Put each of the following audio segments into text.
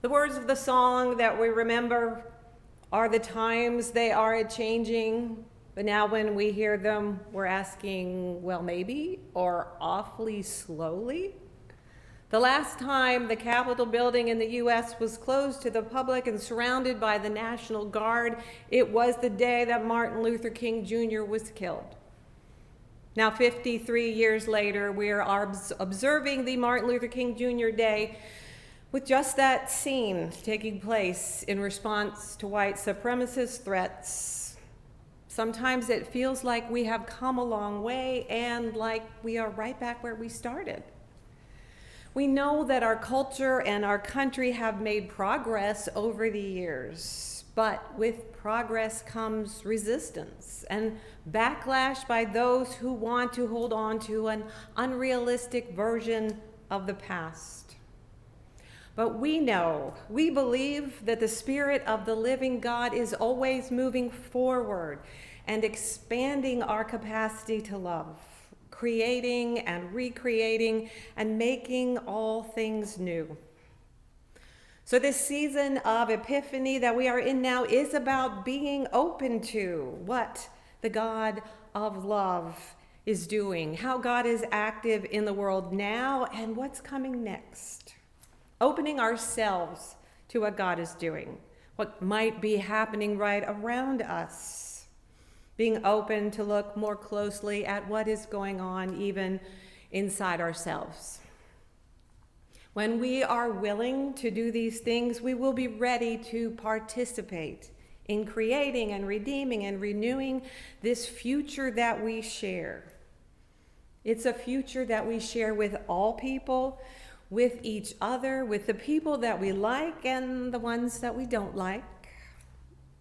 The words of the song that we remember are the times they are a-changing, but now when we hear them, we're asking, well, maybe, or awfully slowly. The last time the Capitol building in the U.S. was closed to the public and surrounded by the National Guard, it was the day that Martin Luther King Jr. was killed. Now, 53 years later, we are observing the Martin Luther King Jr. Day with just that scene taking place in response to white supremacist threats. Sometimes it feels like we have come a long way and like we are right back where we started. We know that our culture and our country have made progress over the years, but with progress comes resistance and backlash by those who want to hold on to an unrealistic version of the past. But we believe that the Spirit of the living God is always moving forward and expanding our capacity to love, creating and recreating and making all things new. So this season of Epiphany that we are in now is about being open to what the God of love is doing, how God is active in the world now, and what's coming next. Opening ourselves to what God is doing, what might be happening right around us. Being open to look more closely at what is going on even inside ourselves. When we are willing to do these things, we will be ready to participate in creating and redeeming and renewing this future that we share. It's a future that we share with all people, with each other, with the people that we like and the ones that we don't like.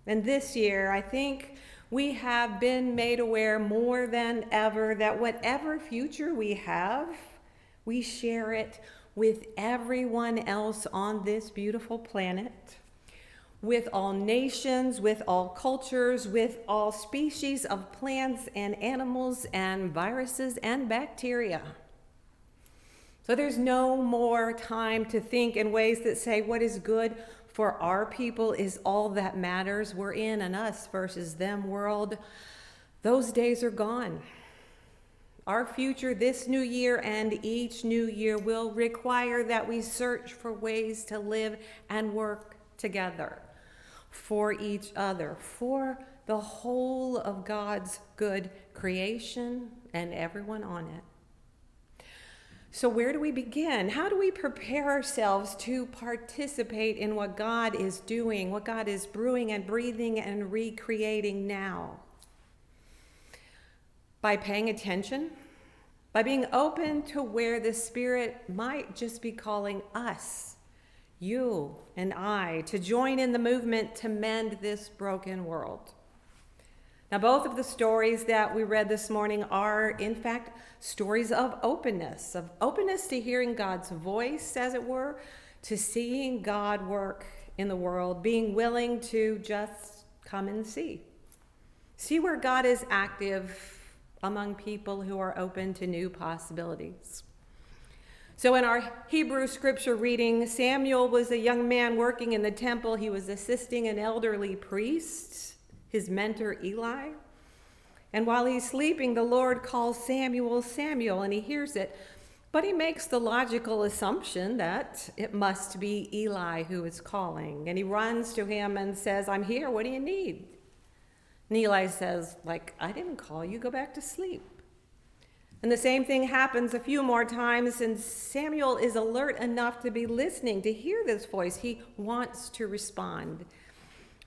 And this year, I think we have been made aware more than ever that whatever future we have, we share it with everyone else on this beautiful planet, with all nations, with all cultures, with all species of plants and animals and viruses and bacteria. So there's no more time to think in ways that say what is good for our people is all that matters. We're in an us versus them world. Those days are gone. Our future this new year and each new year will require that we search for ways to live and work together for each other, for the whole of God's good creation and everyone on it. So where do we begin? How do we prepare ourselves to participate in what God is doing, what God is brewing and breathing and recreating now? By paying attention, by being open to where the Spirit might just be calling us, you and I, to join in the movement to mend this broken world. Now, both of the stories that we read this morning are, in fact, stories of openness to hearing God's voice, as it were, to seeing God work in the world, being willing to just come and see where God is active among people who are open to new possibilities. So in our Hebrew scripture reading, Samuel was a young man working in the temple. He was assisting an elderly priest, his mentor Eli. And while he's sleeping, the Lord calls Samuel, Samuel, and he hears it. But he makes the logical assumption that it must be Eli who is calling. And he runs to him and says, I'm here, what do you need? And Eli says, I didn't call you, go back to sleep. And the same thing happens a few more times, and Samuel is alert enough to be listening, to hear this voice. He wants to respond.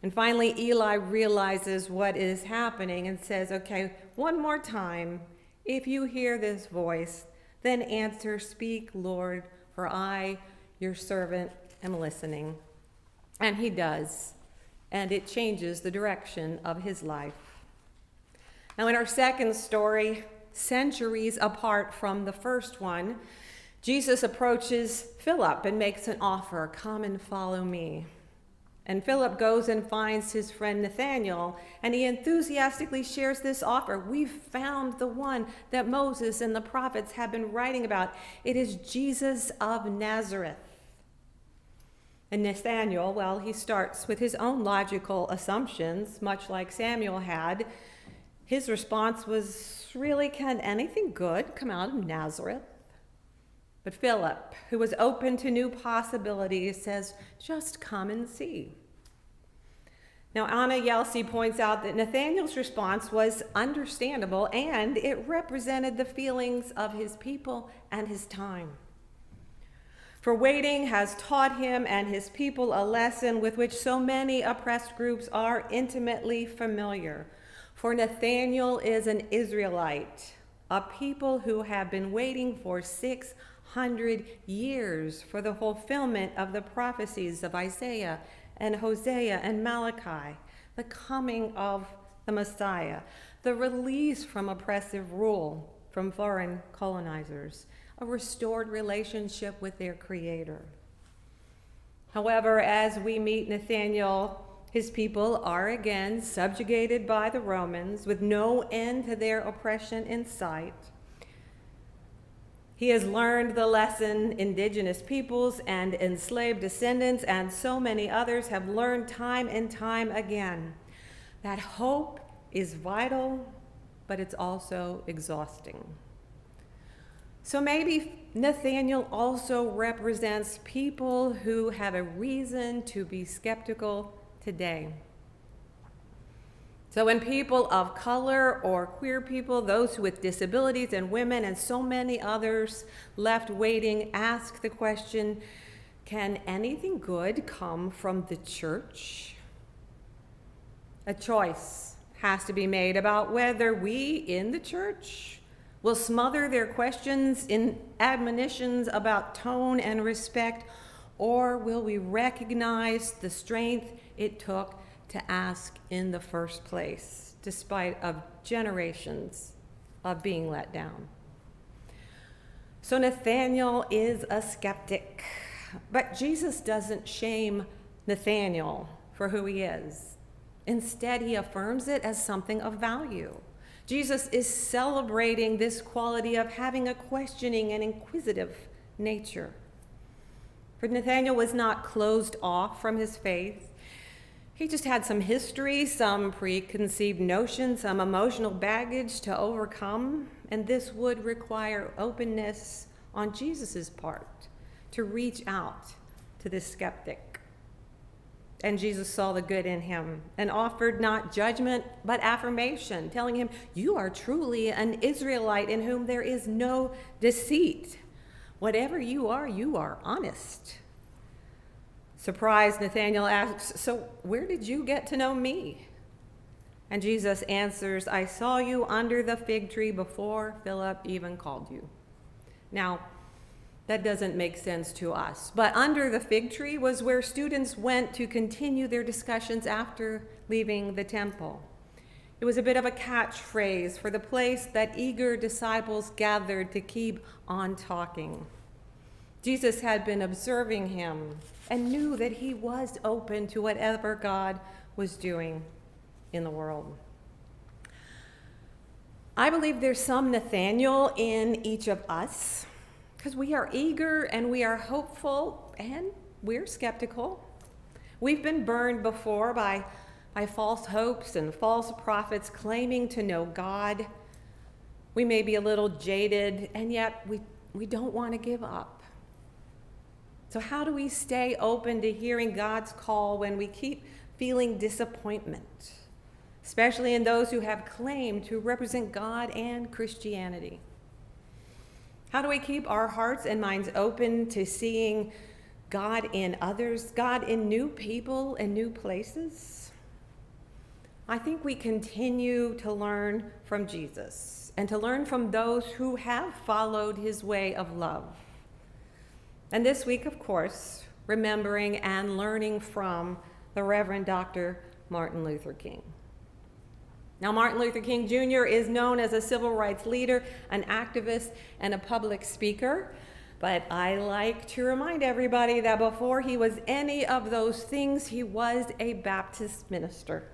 And finally, Eli realizes what is happening and says, okay, one more time, if you hear this voice, then answer, speak, Lord, for I, your servant, am listening. And he does, and it changes the direction of his life. Now, in our second story, centuries apart from the first one, Jesus approaches Philip and makes an offer, come and follow me. And Philip goes and finds his friend Nathanael, and he enthusiastically shares this offer. We've found the one that Moses and the prophets have been writing about. It is Jesus of Nazareth. And Nathanael, well, he starts with his own logical assumptions, much like Samuel had. His response was, really, can anything good come out of Nazareth? But Philip, who was open to new possibilities, says, just come and see. Now, Anna Yelsey points out that Nathanael's response was understandable, and it represented the feelings of his people and his time. For waiting has taught him and his people a lesson with which so many oppressed groups are intimately familiar. For Nathanael is an Israelite, a people who have been waiting for 600 years for the fulfillment of the prophecies of Isaiah and Hosea and Malachi, the coming of the Messiah, the release from oppressive rule from foreign colonizers, a restored relationship with their Creator. However, as we meet Nathanael, his people are again subjugated by the Romans with no end to their oppression in sight. He has learned the lesson indigenous peoples and enslaved descendants and so many others have learned time and time again, that hope is vital, but it's also exhausting. So maybe Nathanael also represents people who have a reason to be skeptical today. So when people of color or queer people, those with disabilities and women and so many others left waiting, ask the question, can anything good come from the church? A choice has to be made about whether we in the church will smother their questions in admonitions about tone and respect, or will we recognize the strength it took to ask in the first place, despite of generations of being let down? So Nathanael is a skeptic, but Jesus doesn't shame Nathanael for who he is. Instead, he affirms it as something of value. Jesus is celebrating this quality of having a questioning and inquisitive nature. For Nathanael was not closed off from his faith. He just had some history, some preconceived notions, some emotional baggage to overcome, and this would require openness on Jesus' part to reach out to this skeptic. And Jesus saw the good in him and offered not judgment, but affirmation, telling him, you are truly an Israelite in whom there is no deceit. Whatever you are honest. Surprised, Nathanael asks, so where did you get to know me? And Jesus answers, I saw you under the fig tree before Philip even called you. Now, that doesn't make sense to us. But under the fig tree was where students went to continue their discussions after leaving the temple. It was a bit of a catchphrase for the place that eager disciples gathered to keep on talking. Jesus had been observing him and knew that he was open to whatever God was doing in the world. I believe there's some Nathanael in each of us, because we are eager and we are hopeful and we're skeptical. We've been burned before by false hopes and false prophets claiming to know God. We may be a little jaded, and yet we don't want to give up. So how do we stay open to hearing God's call when we keep feeling disappointment, especially in those who have claimed to represent God and Christianity? How do we keep our hearts and minds open to seeing God in others, God in new people and new places? I think we continue to learn from Jesus and to learn from those who have followed his way of love. And this week, of course, remembering and learning from the Reverend Dr. Martin Luther King. Now, Martin Luther King Jr. is known as a civil rights leader, an activist, and a public speaker. But I like to remind everybody that before he was any of those things, he was a Baptist minister.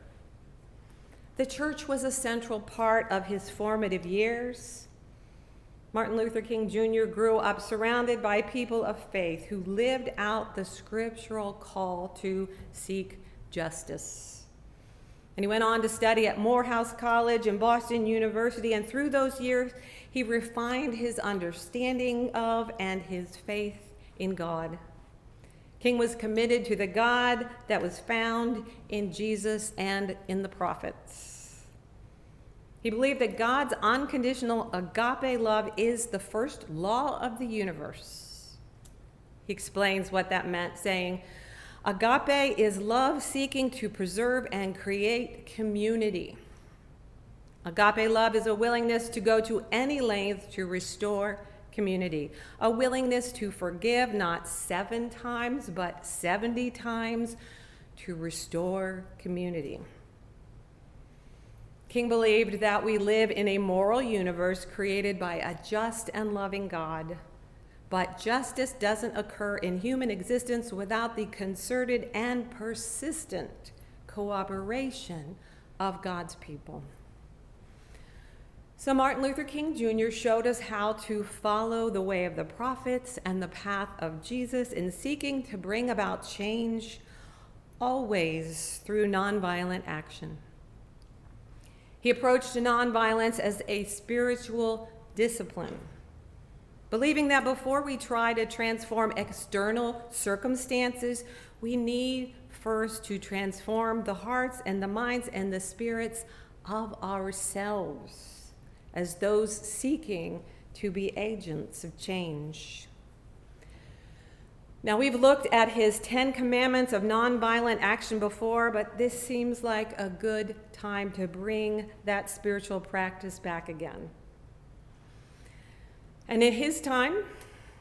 The church was a central part of his formative years. Martin Luther King Jr. grew up surrounded by people of faith who lived out the scriptural call to seek justice. And he went on to study at Morehouse College and Boston University, and through those years, he refined his understanding of and his faith in God. King was committed to the God that was found in Jesus and in the prophets. He believed that God's unconditional agape love is the first law of the universe. He explains what that meant, saying, agape is love seeking to preserve and create community. Agape love is a willingness to go to any length to restore community, a willingness to forgive not 7 times, but 70 times to restore community. King believed that we live in a moral universe created by a just and loving God, but justice doesn't occur in human existence without the concerted and persistent cooperation of God's people. So Martin Luther King Jr. showed us how to follow the way of the prophets and the path of Jesus in seeking to bring about change, always through nonviolent action. He approached nonviolence as a spiritual discipline, believing that before we try to transform external circumstances, we need first to transform the hearts and the minds and the spirits of ourselves as those seeking to be agents of change. Now, we've looked at his 10 commandments of nonviolent action before, but this seems like a good time to bring that spiritual practice back again. And in his time,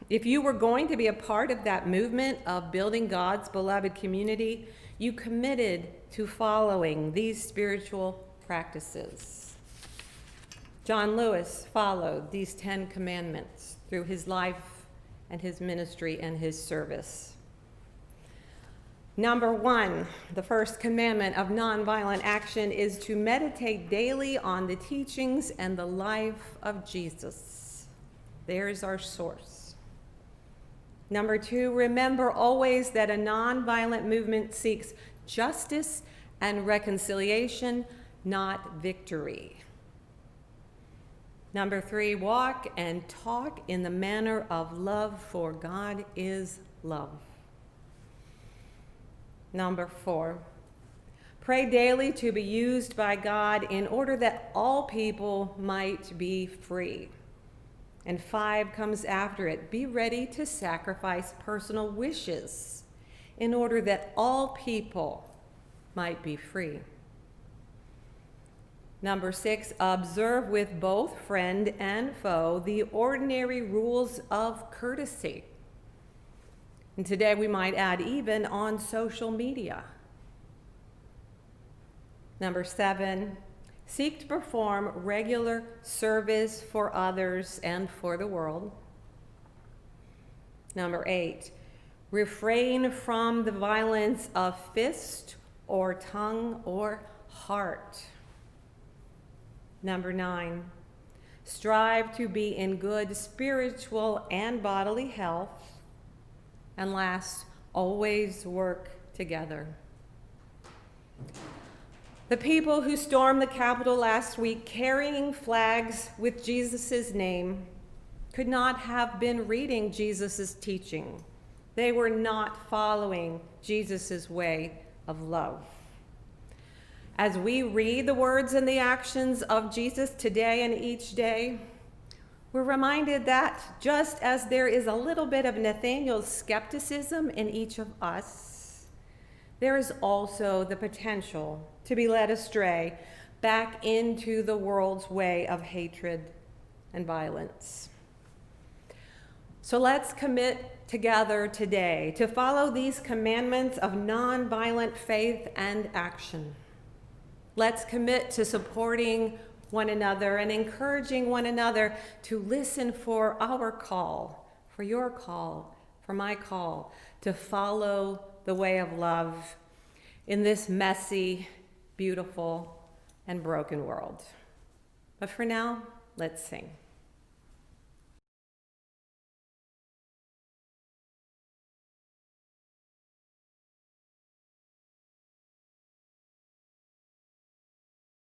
if you were going to be a part of that movement of building God's beloved community, you committed to following these spiritual practices. John Lewis followed these 10 commandments through his life and his ministry and his service. Number 1, the first commandment of nonviolent action is to meditate daily on the teachings and the life of Jesus. There's our source. Number 2, remember always that a nonviolent movement seeks justice and reconciliation, not victory. Number 3, walk and talk in the manner of love, for God is love. Number 4, pray daily to be used by God in order that all people might be free. And 5 comes after it, be ready to sacrifice personal wishes in order that all people might be free. Number 6, observe with both friend and foe the ordinary rules of courtesy. And today we might add even on social media. Number 7, seek to perform regular service for others and for the world. Number 8, refrain from the violence of fist or tongue or heart. Number 9, strive to be in good spiritual and bodily health. And last, always work together. The people who stormed the Capitol last week carrying flags with Jesus' name could not have been reading Jesus' teaching. They were not following Jesus' way of love. As we read the words and the actions of Jesus today and each day, we're reminded that just as there is a little bit of Nathaniel's skepticism in each of us, there is also the potential to be led astray back into the world's way of hatred and violence. So let's commit together today to follow these commandments of nonviolent faith and action. Let's commit to supporting one another and encouraging one another to listen for our call, for your call, for my call, to follow the way of love in this messy, beautiful, and broken world. But for now, let's sing.